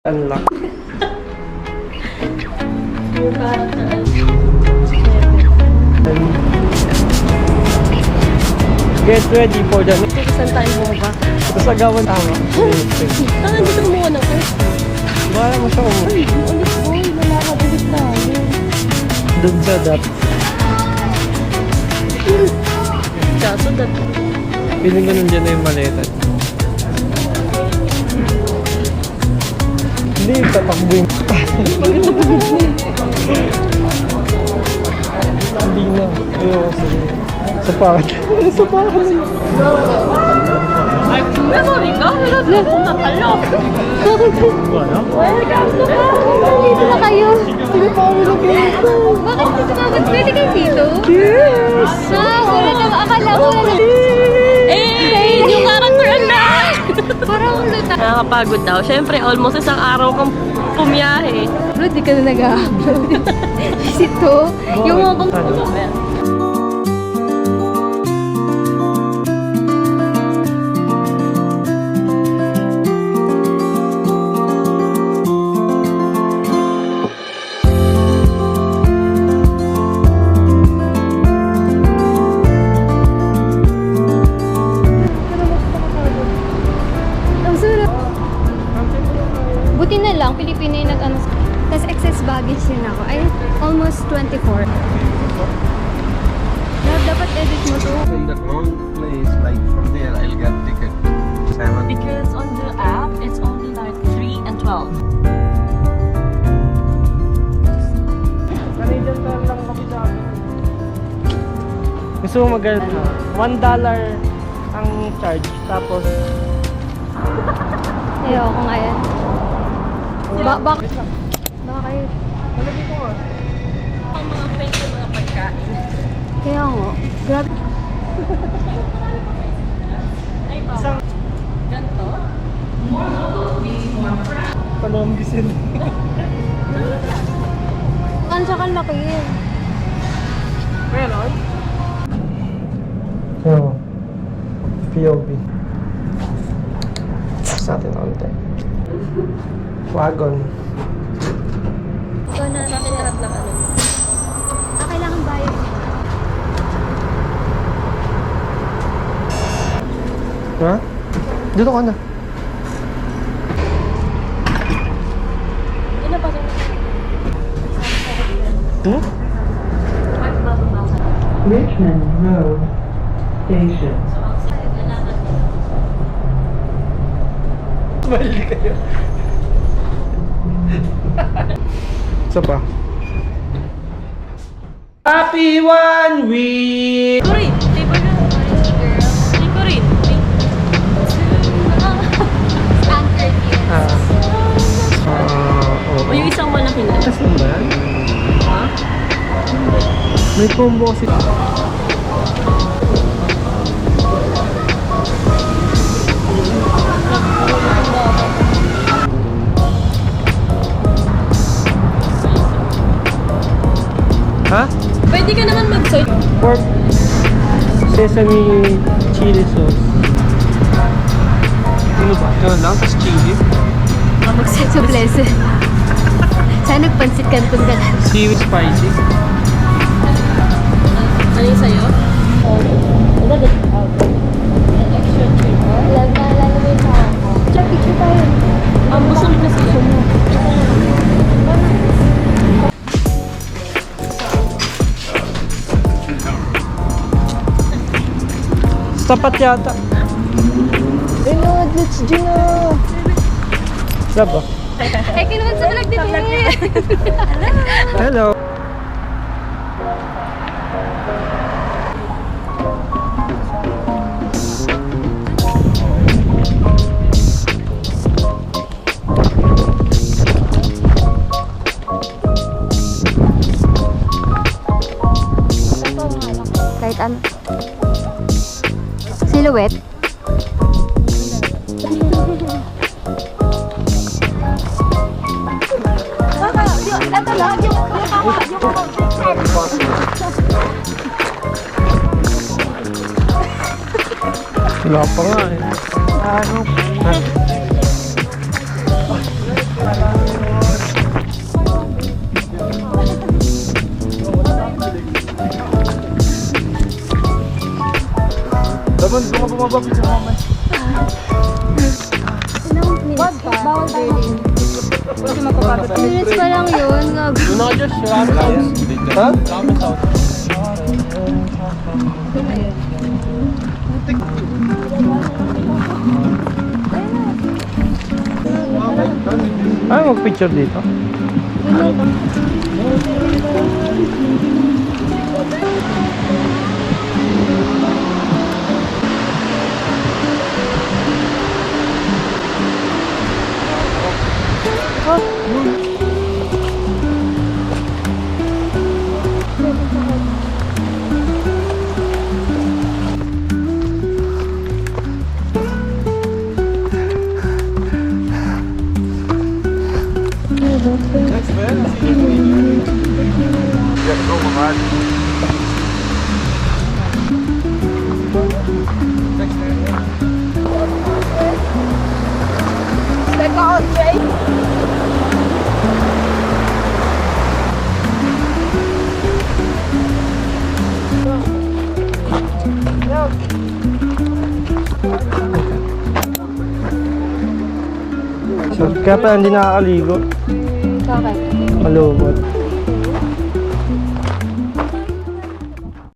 Unlock. Get ready for the next. Saan tayo bumaba? Ito sa gawan tama. Dito kumuha ng earth. Wala mo siya kung Ay, ulit boy. Malakabilis tayo. doon sa dap. Kaso dat. Piling ko nandiyan na yung maleta. Hindi, tatakbo yung... Hindi na. Ayoko sige. Sapakan. Sapakan. Ay, memory ka? Wala na akong natalo. Wala? Welcome to home! Dito na kayo. Sige pa ako lang dito. Bakit dito naman? Pwede kayo dito? Yes! Wala na. Akala ko wala. Eh, yung character ang lahat. Parang luta. Nakakapagod daw. Siyempre, almost isang araw kang pumiyahe. Bro, di ka na nag-upload. Ito, yung mga buti na lang, Pilipino at ano. Tapos excess baggage din ako. Ay, almost 24. Dapat edit mo to. In the wrong place, like from there, I'll get ticket. 7. Because on the app, it's only like 3 and 12. Canadian fare lang kami sa akin. Gusto mo mag-$1 ang charge, tapos... Ayoko nga yan. Baka kayo. Malagay ko nga. Ang mga pwede mga pagkain. Kaya nga. Grabe. Ay, pa. Isang Ganto? palambisin. Ang tsaka laki. Meron? Oo. POV. Sa atin konti. Wagon. Ito na. Bakit lahat ng ano? Kailangan bayad. Ha? Dito ka na. Ito na pa sa Hmm? Richmond Road Station. Mali kayo. Isa pa. Happy 1 week! Kurin! Table na. Hey, Kurin! Anchored years. O yung isang malaki na. Saan ba yan? Ha? May combo kasi. Ha? Pwede ka naman mag-search. Pork sesame chili sauce. Ano ba? Ito lang? Tapos chili? Mag-set sa place. Sana nagpansit kantong ka na. Seaweed spicy. Ano yung sa'yo? Extra chip. Lalo mo yung tao ko. Check picture tayo. Ang busog na sila. Tapat yata. Lord, let's do na. Saba. Eh, kinuha sa vlog din eh. Hello. Kahit ano. Silhouette. Wala pa nga eh. Ano? baba, picture mo man. Bawal tayo. Kasi mapapagod. 2 minutes pa lang yun. Doon ako, Josh. Marami sounds. Ha? Marami sounds. Ay, mag-picture dito. So, kaya pa hindi nakakaligo. Bakit? Malumot.